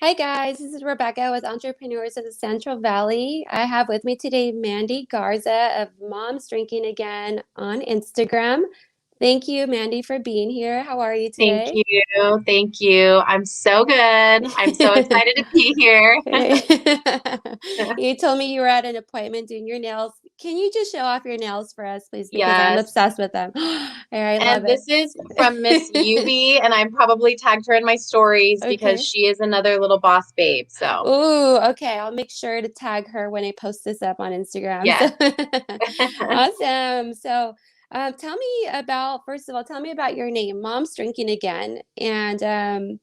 Hi guys, this is Rebecca with Entrepreneurs of the Central Valley. I have with me today Mandy Garza of Moms Drinking Again on Instagram. Thank you, Mandy, for being here. How are you Thank today? you. Thank you. I'm so good. I'm so excited to be here. You told me you were at an appointment doing your nails. Can you just show off your nails for us, please? Because I'm Yes. obsessed with them. I love And this is from Miss it. Yubi, and I'm probably tagged her in my stories because Okay. she is another little boss babe. So, Ooh, okay. I'll make sure to tag her when I post this up on Instagram. So yes. awesome. So, tell me about, first of all, tell me about your name, Mom's Drinking Again. And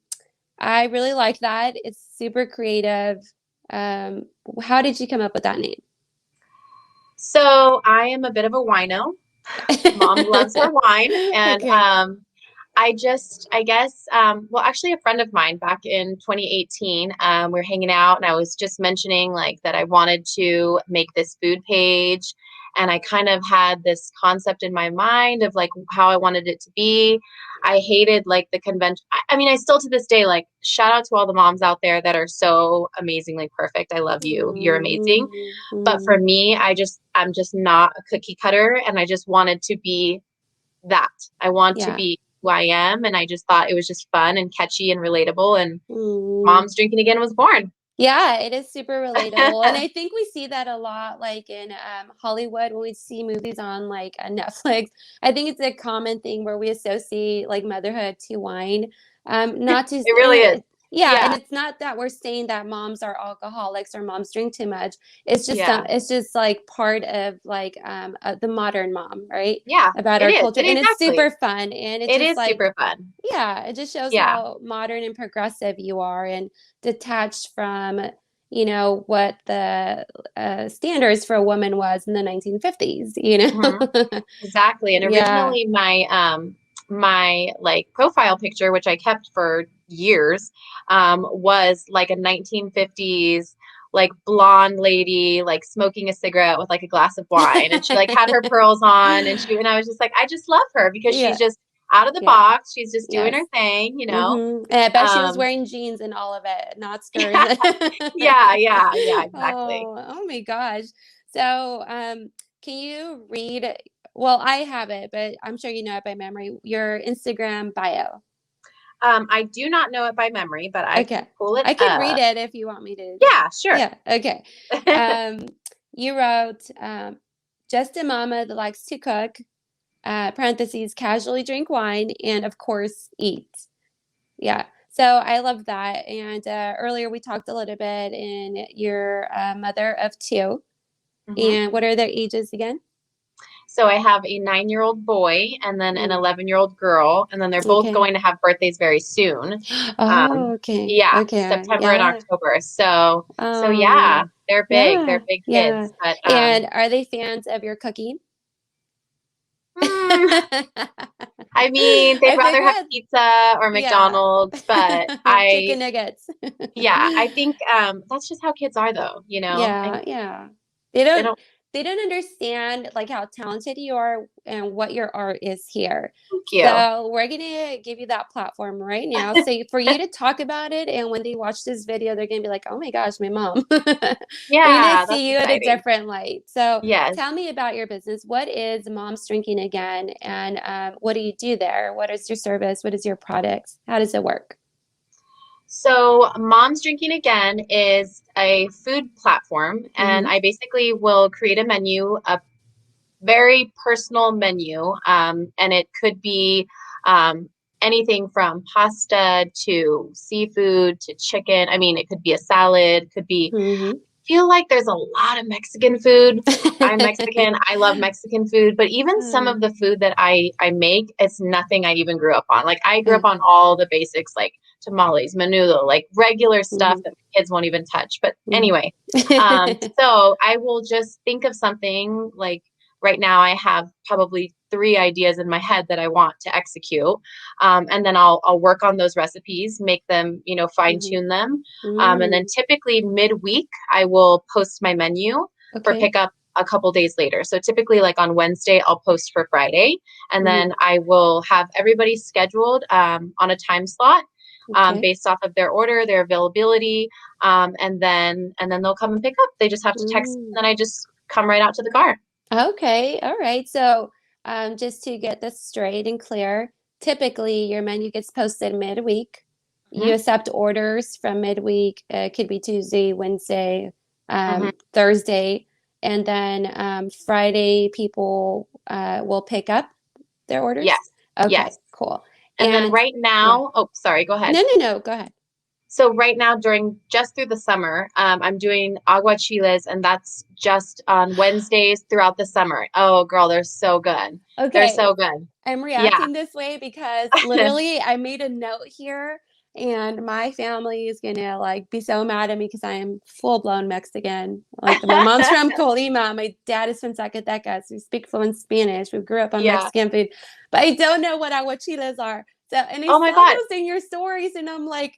I really like that. It's super creative. Um, how did you come up with that name? So, I am a bit of a wino. Mom loves her wine, and Okay. I guess, well, actually, a friend of mine back in 2018, we were hanging out, and I was just mentioning like that I wanted to make this food page, and I kind of had this concept in my mind of like how I wanted it to be. I hated like the convention. I mean, I still to this day like shout out to all the moms out there that are so amazingly perfect. I love you. You're amazing. But for Mm-hmm. me, I'm just not a cookie cutter, and I just wanted to be that. I want to Yeah. be who I am. And I just thought it was just fun and catchy and relatable. And Mm. Mom's Drinking Again was born. Yeah, it is super relatable. And I think we see that a lot like in Hollywood when we see movies on like Netflix. I think it's a common thing where we associate like motherhood to wine. Not to, It really is. yeah, and Yeah. it's not that we're saying that moms are alcoholics or moms drink too much. It's just Yeah. it's just like part of like the modern mom, right? Yeah. About It our is. culture. It And it's exactly. super fun. And it's It just is like super fun. yeah, it just shows Yeah. how modern and progressive you are and detached from, what the standards for a woman was in the 1950s, hmm Exactly. And Yeah. originally my like profile picture, which I kept for years, was like a 1950s like blonde lady like smoking a cigarette with like a glass of wine, and she like had her pearls on, and I was just like I just love her because she's Yeah. just out of the Yeah. box. She's just doing Yes. her thing, you know. And I bet she was Um wearing jeans and all of it, not skirts. yeah, yeah, exactly. Oh my gosh. So, can you read, well, I have it, but I'm sure you know it by memory, your Instagram bio. I do not know it by memory, but I Okay. can pull it I can read up. it if you want me to. Yeah, sure. Yeah, okay. Um, you wrote, just a mama that likes to cook, parentheses, casually drink wine, and of course, eat. Yeah. So I love that. And earlier we talked a little bit in your mother of two. hmm And what are their ages again? So I have a 9-year-old boy and then an Mm, 11-year-old girl, and then they're both okay. going to have birthdays very soon. Oh, okay. Yeah, Okay. September and Yeah. October. So yeah, Oh, they're big. yeah. They're big Yeah. kids. But And are they fans of your cooking? mm, I I mean, they'd rather have figured, pizza or yeah. McDonald's, but Chicken nuggets. yeah, I think that's just how kids are, though. You know, Yeah, yeah. They they don't don't. they don't understand like how talented you are and what your art is here. Thank you. So we're gonna give you that platform right now. So for you to talk about it, and when they watch this video, they're gonna be like, "Oh my gosh, my mom." They're gonna Yeah, that's see you in a exciting. different light. So Yes. tell me about your business. What is Mom's Drinking Again, and what do you do there? What is your service? What is your product? How does it work? So, Mom's Drinking Again is a food platform, and Mm-hmm. I basically will create a menu, a very personal menu, and it could be um, anything from pasta to seafood to chicken. I mean, it could be a salad, could be. Mm-hmm. Feel like there's a lot of Mexican food. I'm Mexican. I love Mexican food, but even some of Uh, the food that I make, it's nothing I even grew up on. Like I grew up on okay. all the basics, like tamales, menudo, like regular stuff Mm-hmm. that kids won't even touch. But Mm-hmm. anyway, so I will just think of something like right now I have probably 3 ideas in my head that I want to execute. And then I'll work on those recipes, make them, fine Mm-hmm. tune them. And then Mm, typically midweek, I will post my menu for okay. pickup a couple days later. So typically, like on Wednesday, I'll post for Friday, and Mm-hmm. then I will have everybody scheduled on a time slot. Okay. based off of their order, their availability, and then they'll come and pick up. They just have to text, Mm. and then I just come right out to the car. Okay. All right. So, just to get this straight and clear, typically your menu gets posted midweek. You Hmm. accept orders from midweek. It could be Tuesday, Wednesday, Hmm. Thursday, and then Friday people will pick up their orders. Yes, Okay, yes. cool. And then And right yeah. now, oh, sorry, go ahead. No. Go ahead. So right now, during just through the summer, I'm doing aguachiles, and that's just on Wednesdays throughout the summer. Oh, girl, they're so good. They're Okay. so good. I'm Yeah. reacting this way because literally I made a note here and my family is gonna like be so mad at me because I am full-blown Mexican. Like my mom's from Colima, my dad is from Zacatecas. We speak fluent Spanish. We grew up on Yeah. Mexican food, but I don't know what aguachiles are. So, and I Oh my saw God. those in your stories and I'm like,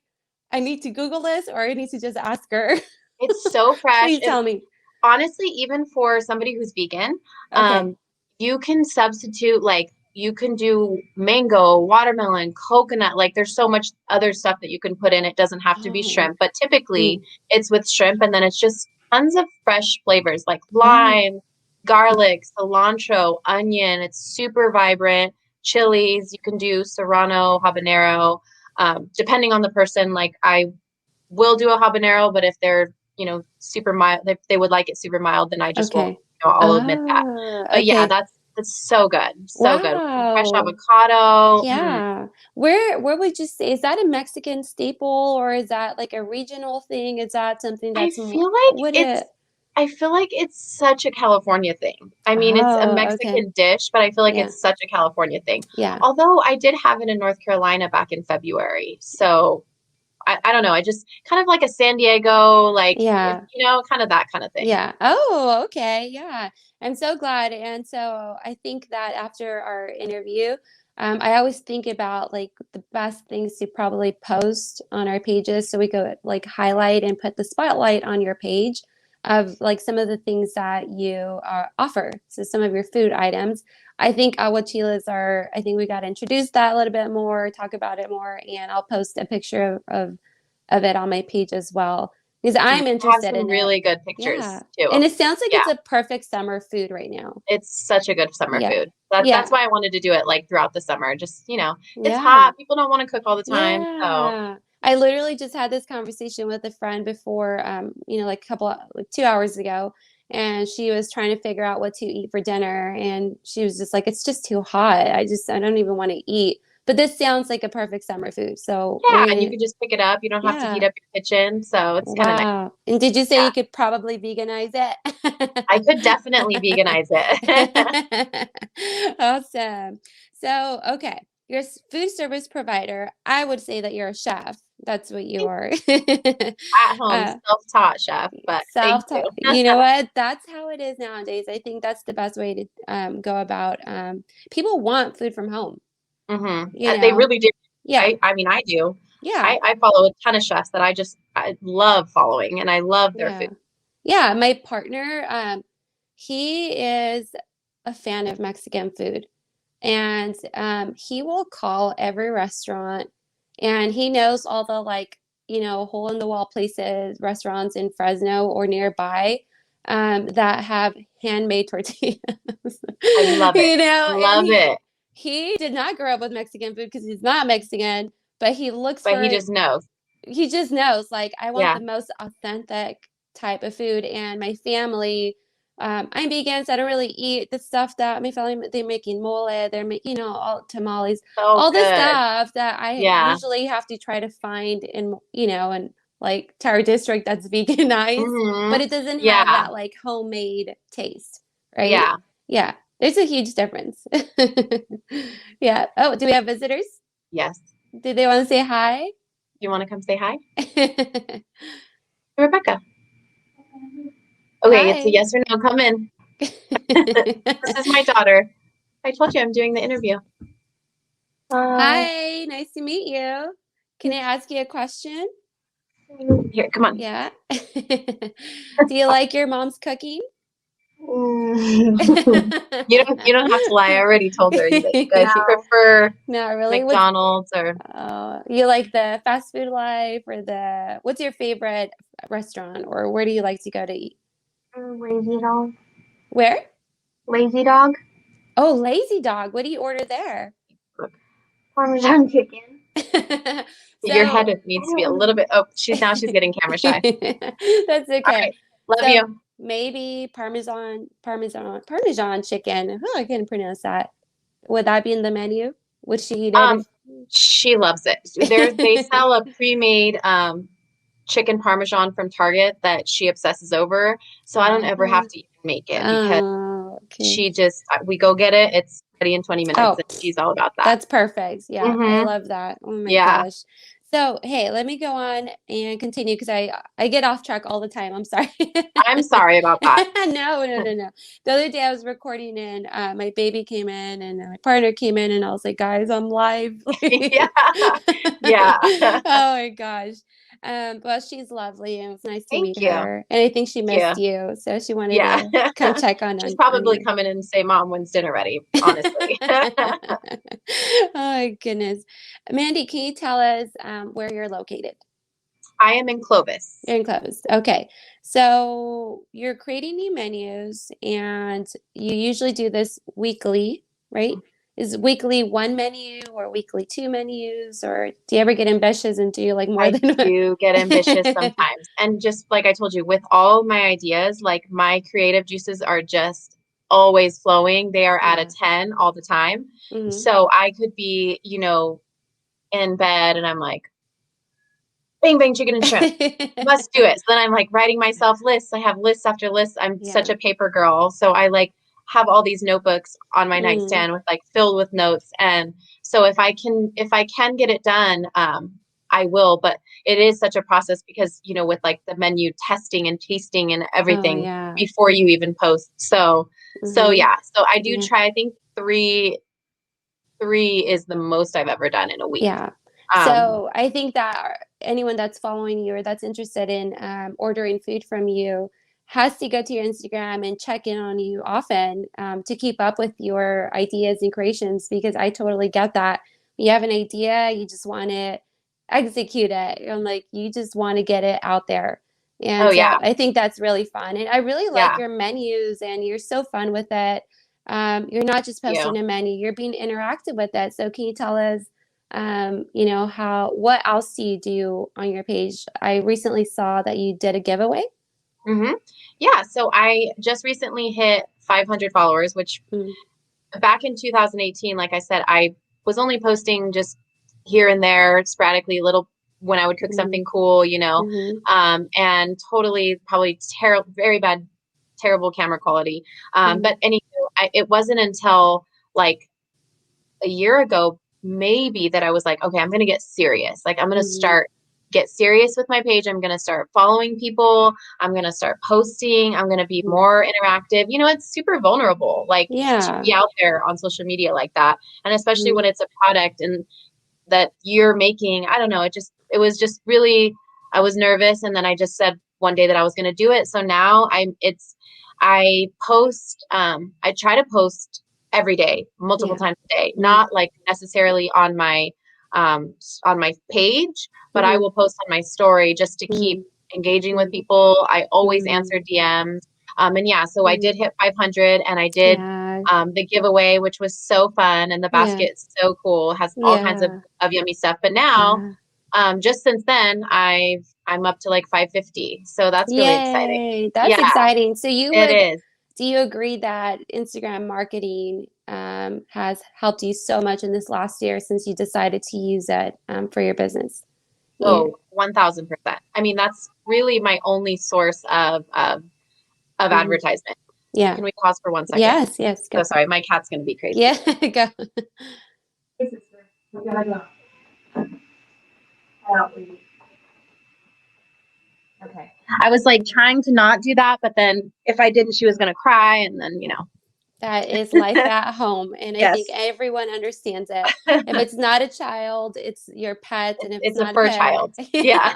I need to Google this or I need to just ask her. It's so fresh. Please And tell me. honestly, even for somebody who's vegan, Okay. you can substitute, like you can do mango, watermelon, coconut. Like there's so much other stuff that you can put in. It doesn't have to be Oh. shrimp, but typically Mm. it's with shrimp, and then it's just tons of fresh flavors like Oh. lime, garlic, cilantro, onion. It's super vibrant. Chilies, you can do serrano, habanero. Depending on the person, like I will do a habanero, but if they're, super mild, if they would like it super mild, then I just won't, Okay. I'll omit that. Ah, But yeah, okay. that's so good. So good. Fresh Wow. avocado. Yeah. Where would you say is that a Mexican staple or is that like a regional thing? Is that something I that's more feel like would it's it? I feel like it's such a California thing. I mean, it's a Oh, okay. Mexican dish, but I feel like Yeah. it's such a California thing. Yeah. Although I did have it in North Carolina back in February. So I don't know. I just kind of like a San Diego, like, Yeah. kind of that kind of thing. Yeah. Oh, okay. Yeah. I'm so glad. And so I think that after our interview, I always think about like the best things to probably post on our pages so we could like highlight and put the spotlight on your page of like some of the things that you offer. So some of your food items. I think aguachiles are, I think we got to introduce that a little bit more, talk about it more, and I'll post a picture of it on my page as well because Mhm. I'm I have interested some in it. really good Yeah. pictures too. And it sounds like Yeah, it's a perfect summer food right now. it's such a good summer Yeah. food. That's Yeah. why I wanted to do it like throughout the summer. Just, it's Yeah. hot. People don't want to cook all the time. So, Yeah. I literally just had this conversation with a friend before, like a like 2 hours ago, and she was trying to figure out what to eat for dinner, and she was just like, "It's just too hot. I don't even want to eat." But this sounds like a perfect summer food, so we're yeah, and you gonna, can just pick it up. You don't have to heat yeah. up your kitchen. So, it's kind of nice. Wow. And did you say Yeah, you could probably veganize I could definitely it? veganize it. Awesome. So, okay, you're a food service provider. I would say that you're a chef. That's what you are. At home, uh, self-taught chef, but thank you. self-taught. You know what? That's how it is nowadays. I think that's the best way to go about. People want food from home. They really do. Yeah, I mean, I do. yeah, I follow a ton of chefs that I love following, and I love their food. yeah, yeah. My partner, he is a fan of Mexican food. And he will call every restaurant and he knows all the like, hole in the wall places, restaurants in Fresno or nearby that have handmade tortillas. I love it. And Love it. he did not grow up with Mexican food because he's not Mexican, but he looks But for he it. just knows. He just knows like I want Yeah. the most authentic type of food and my family I'm vegan so I don't really eat the stuff that my family they're making mole they're making all tamales So all the good. stuff that I Yeah. usually have to try to find in in like Tower District that's veganized but Hmm. it doesn't have Yeah. that like homemade taste right Yeah. yeah there's a huge difference yeah oh do we have visitors Yes. did they want to say hi You want to come say hi? Rebecca. Okay, it's a Hi. yes or no. Come in. This is my daughter. I told you I'm doing the interview. Hi. Hi, nice to meet you. Can I ask you a question? Here, come on. Yeah. Do you like your mom's cooking? Mm. You don't have to lie. I already told her that you guys No. prefer Not really. McDonald's or You like the fast food life or what's your favorite restaurant or where do you like to go to eat? Lazy dog. Where? Lazy dog. Oh, Lazy Dog. What do you order there? Parmesan chicken. your So head needs to be a little bit. Oh, she's getting camera shy. that's All okay. right. Love So you. maybe Parmesan chicken. Oh, I can't pronounce that. Would that be in the menu? Would she eat it Um, she loves it. They if sell a pre-made chicken parmesan from Target that she obsesses over. So I don't ever have Oh, to even make it because oh, okay. she just we go get it. It's ready in 20 minutes, Oh, and she's all about that. that's perfect. Yeah, I Mm-hmm. love that. Oh my Yeah. gosh. So, hey, let me go on and continue because I get off track all the time. I'm sorry. I'm sorry about that. No, no, no, no. The other day I was recording and my baby came in and my partner came in and I was like, guys, I'm live. Yeah. Yeah. Oh my gosh. But she's lovely and it was nice to Thank meet you. her. And I think she Thank you. missed you, so she wanted Yeah. to come check She's on probably you. coming in and say, Mom, when's dinner ready? Honestly. Oh my goodness. Mandy, can you tell us where you're located? I am in Clovis. You're enclosed. Okay. So you're creating new menus and you usually do this weekly, right? Is weekly one menu or weekly two menus, or do you ever get ambitious and do like more I than one? do get ambitious sometimes. And just like I told you, with all my ideas, like my creative juices are just always flowing. They are at a Yeah. 10 all the time. Hmm. So I could be, in bed and I'm like, bang, bang, chicken and shrimp. Must do it. So then I'm like writing myself lists. I have lists after lists. I'm such Yeah. a paper girl. So I like have all these notebooks on my Mm. nightstand with like filled with notes. And so if I can get it done, I will, but it is such a process because, with like the menu testing and tasting and Oh everything yeah. before you even post. So Hmm. yeah, so I do Yeah. try, I think three is the most I've ever done in a week. Yeah. Um, So I think that anyone that's following you or that's interested in ordering food from you has to go to your Instagram and check in on you often to keep up with your ideas and creations because I totally get that. You have an idea, you just want to execute it. And like you just want to get it out there. oh And so yeah, I think that's really fun. And I really like yeah, your menus and you're so fun with it. You're not just you. posting a menu, you're being interactive with it. So can you tell us what else do you do on your page? I recently saw that you did a giveaway. Hmm. Yeah, so I just recently hit 500 followers, which Mm, back in 2018, like I said, I was only posting just here and there sporadically, little when I would cook mm, something cool, mm, and totally probably terrible, very bad, terrible camera quality. mm, But anyway, it wasn't until like a year ago, maybe, that I was like, okay, I'm going to get serious. Like, I'm going to mm, get serious with my page. I'm going to start following people. I'm going to start posting. I'm going to be mm. more interactive. It's super vulnerable, like to Yeah. be out there on social media like that. And especially Mm, when it's a product and that you're making, I don't know, it was just really, I was nervous. And then I just said one day that I was going to do it. So now I try to post every day, multiple yeah. times a day, Mm, not like necessarily on my page, but I mm, will post on my story just to keep mm, engaging with mm, people. I always mm, answer DMs. And yeah, so I mm. did hit 500 and I did Yeah. the giveaway, which was so fun. And the Yeah. basket is so cool, it has all kinds Yeah. of yummy stuff. But now, Yeah. just since then, I'm up to like 550. So that's really exciting. Yay. That's Yeah, exciting. it is. Do you agree that Instagram marketing has helped you so much in this last year since you decided to use it for your business? Yeah. Oh, 1000%. I mean, that's really my only source of Hmm. advertisement. Yeah. Can we pause for 1 second? Yes, yes, go So for it. sorry, my cat's going to be crazy. Yeah, go. Hey, sister. We gotta go. I don't leave. Okay. I was like trying to not do that, but then if I didn't, she was going to cry. And then, That is life at home, and I think yes, everyone understands it. If it's not a child, it's your pet, and if it's it's a not a fur pet, child. Yeah.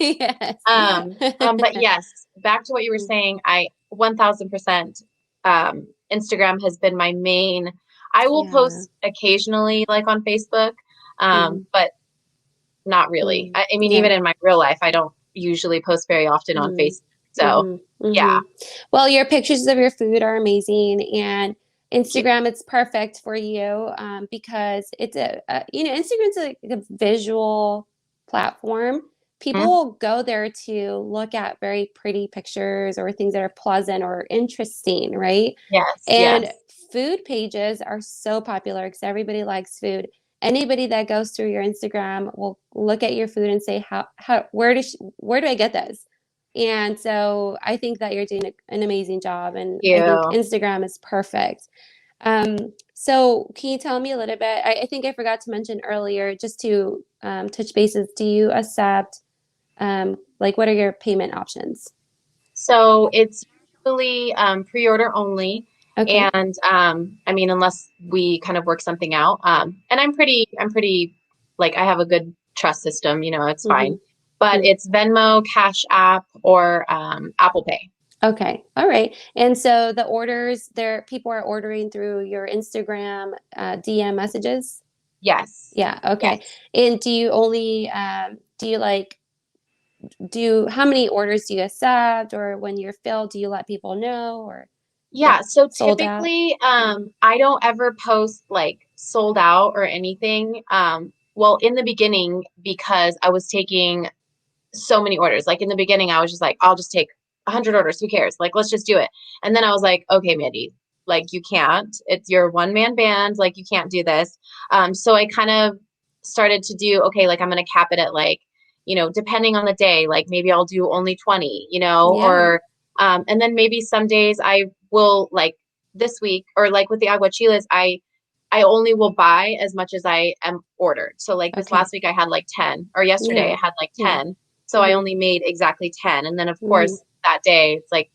yeah. Yes. But yes, back to what you were Mm, saying, I 1000%. Instagram has been my main. I will Yeah. post occasionally, like on Facebook, but not really. Mm. I mean, Yeah. even in my real life, I don't usually post very often on Mm. Facebook. So, yeah. Well, your pictures of your food are amazing, and Thank you. Instagram, it's perfect for you because it's Instagram's a visual platform. People Mhm. will go there to look at very pretty pictures or things that are pleasant or interesting, right? Yes, And yes. food pages are so popular because everybody likes food. Anybody that goes through your Instagram will look at your food and say, where do I get this? And so I think that you're doing an amazing job, and Thank I think you. Instagram is perfect. So can you tell me a little bit? I think I forgot to mention earlier, just to touch bases. Do you accept like what are your payment options? So it's usually pre-order only. Okay. And I mean, unless we kind of work something out. And I'm pretty like I have a good trust system, it's fine. But Mm-hmm. it's Venmo, Cash App, or Apple Pay. Okay. All right. And so the orders there, people are ordering through your Instagram DM messages. Yes. Yeah. Okay. Yes. And do you only do you like how many orders do you accept, or when you're filled, do you let people know or Yeah, so sold out? typically, I don't ever post like sold out or anything. Well, in the beginning, because I was taking so many orders. Like in the beginning, I was just like, I'll just take 100 orders. Who cares? Like, let's just do it. And then I was like, okay, Mandy, like you can't. It's your one man band. Like you can't do this. So I kind of started to do, okay, like I'm going to cap it at like, depending on the day, like maybe I'll do only 20, Yeah. or, and then maybe some days I will like this week or like with the aguachiles, I only will buy as much as I am ordered. So like this Okay. last week I had like 10, or yesterday Yeah. I had like Yeah. 10. So I Mm-hmm. only made exactly 10. And then of Mm-hmm. course that day it's like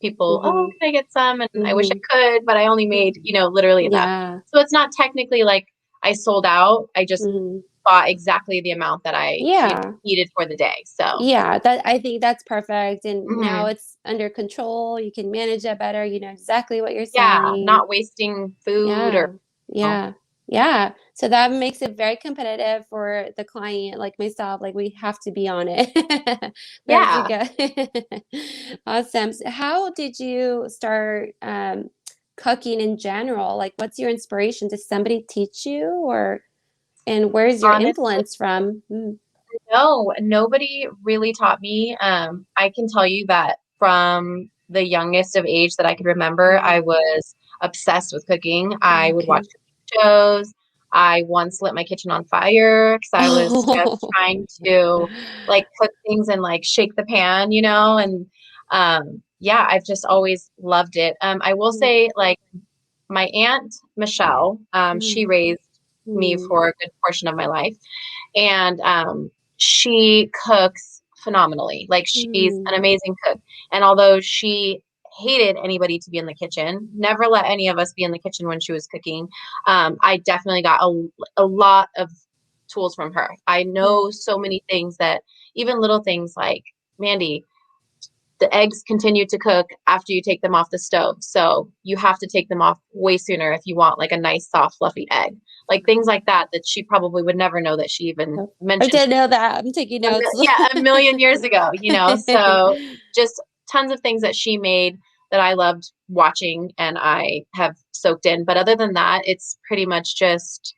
people, oh, Mm-hmm. can I get some? And I wish I Mm-hmm. could, but I only made, literally enough. Yeah. So it's not technically like I sold out. I just Mm-hmm. bought exactly the amount that I, Yeah. needed for the day. So, Yeah, that I think that's perfect. And now mhm. it's under control. You can manage it better. You know exactly what you're Yeah, selling. not wasting food or, Yeah, yeah, yeah. So that makes it very competitive for the client, like myself. Like we have to be on it. We have to yeah. go. Awesome. So how did you start cooking in general? Like, what's your inspiration? Did somebody teach you, or and where's your Honestly, influence from? no, nobody really taught me. I can tell you that from the youngest of age that I could remember, Mm, I was obsessed with cooking. I would watch okay. cooking shows. I once lit my kitchen on fire because I was just Oh. trying to like cook things and like shake the pan, and yeah, I've just always loved it. I will Mm, say like my aunt Michelle, she mm, raised me mm, for a good portion of my life. And she cooks phenomenally. Like she's mm. an amazing cook. And although she hated anybody to be in the kitchen, never let any of us be in the kitchen when she was cooking, I definitely got a lot of tools from her. I Mm. know so many things that even little things like, Mandy, the eggs continue to cook after you take them off the stove. So you have to take them off way sooner if you want like a nice, soft, fluffy egg. Like things like that that she probably would never know that she even Oh, I mentioned didn't know that. I'm taking notes. yeah, a million years ago. So just tons of things that she made that I loved watching and I have soaked in. But other than that, it's pretty much just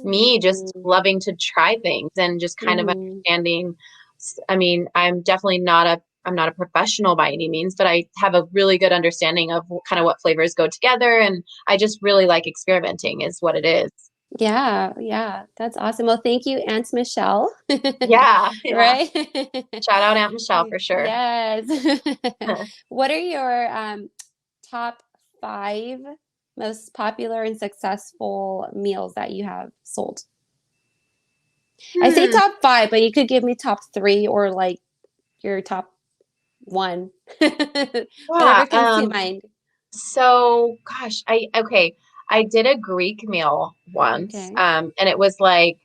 me just Mm, loving to try things and just kind of mhm. understanding. I mean, I'm not a professional by any means, but I have a really good understanding of kind of what flavors go together. And I just really like experimenting is what it is. Yeah, yeah, that's awesome. Well, thank you, Aunt Michelle. Yeah. Yeah. Right? Shout out Aunt Michelle for sure. Yes. What are your top five most popular and successful meals that you have sold? I say Hmm. top five, but you could give me top three or like your top one. Yeah. Whatever comes to mind. So gosh, okay. I did a Greek meal once. Okay. And it was like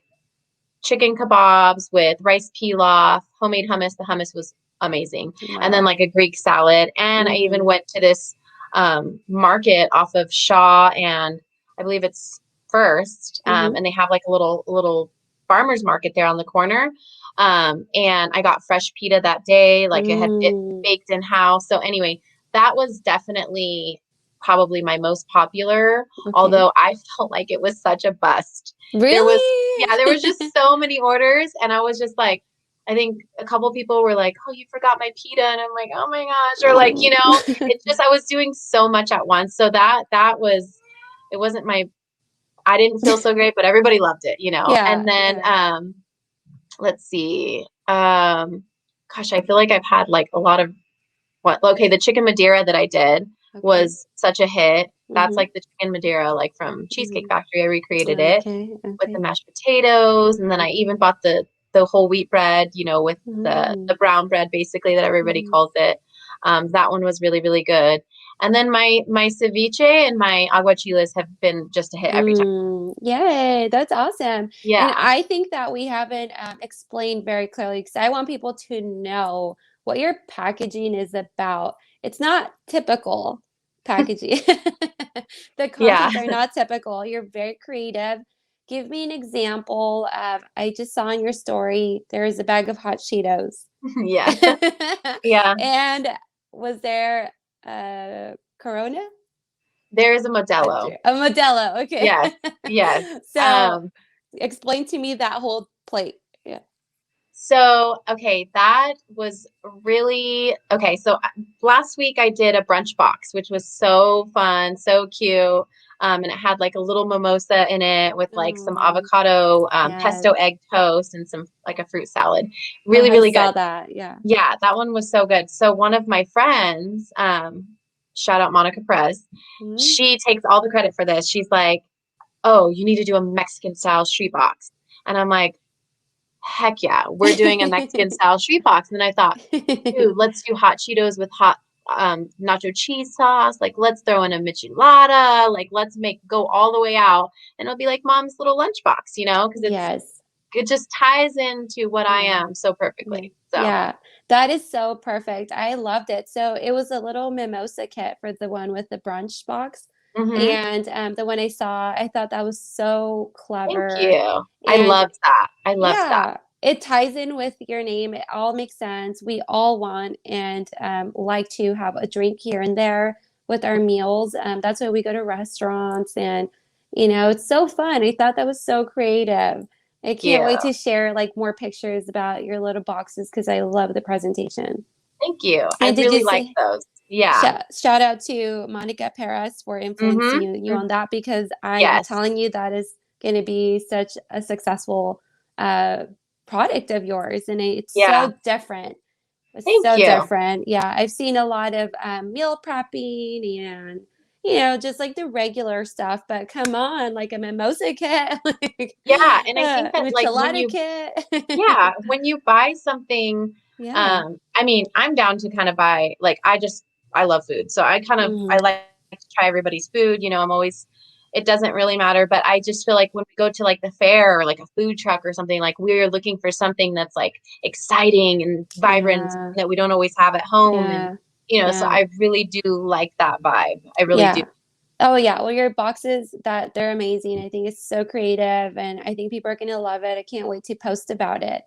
chicken kebabs with rice pilaf, homemade hummus. The hummus was amazing. And then Wow. like a Greek salad. And I even Mm-hmm. went to this market off of Shaw and I believe it's First. Mm-hmm. And they have like a little farmer's market there on the corner. And I got fresh pita that day, like I had it baked in house. So anyway, that was definitely probably my most popular, Okay. although I felt like it was such a bust. There was just so many orders, and I was just like, I think a couple people were like, "Oh, you forgot my pita," and I'm like, "Oh my gosh!" Or like, it's just I was doing so much at once, so that was it wasn't my. I didn't feel so great, but everybody loved it, Yeah, And then yeah. let's see, gosh, I feel like I've had like a lot of the chicken Madeira that I did was such a hit. That's like the chicken Madeira, like from Cheesecake Factory. I recreated it with the mashed potatoes, and then I even bought the whole wheat bread, with the brown bread, basically, that everybody calls it. That one was really, really good. And then my ceviche and my aguachiles have been just a hit every time. Yay, that's awesome. Yeah. And I think that we haven't explained very clearly, because I want people to know what your packaging is about. It's not typical packaging. The contents are not typical. You're very creative. Give me an example of, I just saw in your story, there's a bag of hot Cheetos. Yeah. Yeah. And was there a Corona? There's a Modelo. A Modelo, okay. Yes, yes. So explain to me that whole plate. Yeah. So, okay, that was really okay. So last week I did a brunch box, which was so fun, so cute. And it had like a little mimosa in it with like some avocado, pesto egg toast, and some like a fruit salad. Really, really good. I saw that. Yeah. Yeah, that one was so good. So one of my friends, shout out Monica Perez, she takes all the credit for this. She's like, "Oh, you need to do a Mexican style street box." And I'm like, heck yeah, we're doing a Mexican style street box. And then I thought, dude, let's do hot Cheetos with hot nacho cheese sauce. Like, let's throw in a michelada. Like, let's go all the way out. And it'll be like mom's little lunchbox, because it just ties into what I am so perfectly. So yeah, that is so perfect. I loved it. So it was a little mimosa kit for the one with the brunch box. And the one I saw, I thought that was so clever. Thank you. I loved that. I loved that. It ties in with your name. It all makes sense. We all want and like to have a drink here and there with our meals. That's why we go to restaurants, and it's so fun. I thought that was so creative. I can't wait to share like more pictures about your little boxes, because I love the presentation. Thank you. I really like those. Yeah. Shout out to Monica Perez for influencing you on that, because I am telling you that is going to be such a successful product of yours, and it's so different. Thank you. Different. Yeah, I've seen a lot of meal prepping and just like the regular stuff, but come on, like a mimosa kit, like, and I think that like when you kit. when you buy something, I mean, I'm down to kind of buy, like, I love food, so I kind of I like to try everybody's food. I'm always, it doesn't really matter, but I just feel like when we go to like the fair or like a food truck or something, like we're looking for something that's like exciting and vibrant that we don't always have at home. And so I really do like that vibe. I really do. Oh yeah. Well, your boxes, they're amazing. I think it's so creative, and I think people are going to love it. I can't wait to post about it.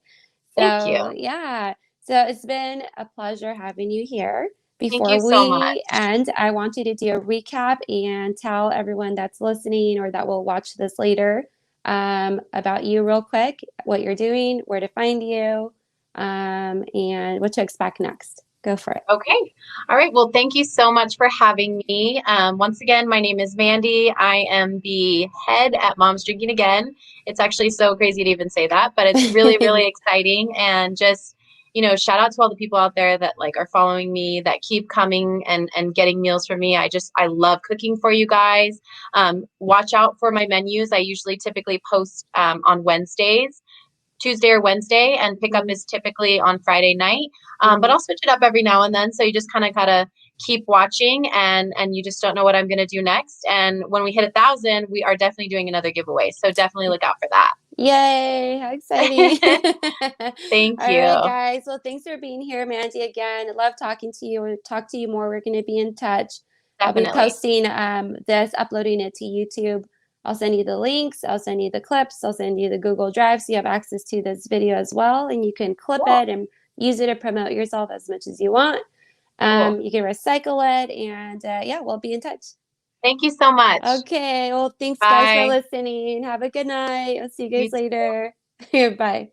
So, thank you. Yeah. So it's been a pleasure having you here. Before we end, I want you to do a recap and tell everyone that's listening or that will watch this later about you real quick, what you're doing, where to find you, and what to expect next. Go for it. Okay. All right. Well, thank you so much for having me. Once again, my name is Mandy. I am the head at Moms Drinking Again. It's actually so crazy to even say that, but it's really, really exciting. And just, shout out to all the people out there that like are following me, that keep coming and getting meals from me. I love cooking for you guys. Watch out for my menus. I usually typically post on Wednesdays. Tuesday or Wednesday, and pickup is typically on Friday night. But I'll switch it up every now and then. So you just kind of gotta keep watching, and you just don't know what I'm gonna do next. And when we hit 1,000, we are definitely doing another giveaway. So definitely look out for that. Yay! How exciting! Thank you. All right, guys. Well, thanks for being here, Mandy. Again, I love talking to you. We'll talk to you more. We're going to be in touch. I'll be Definitely. posting this, uploading it to YouTube. I'll send you the links. I'll send you the clips. I'll send you the Google Drive so you have access to this video as well. And you can clip Cool. it and use it to promote yourself as much as you want. Cool. You can recycle it. And yeah, we'll be in touch. Thank you so much. Okay. Well, thanks guys for Bye. listening. Have a good night. I'll see you You guys too. later. Bye.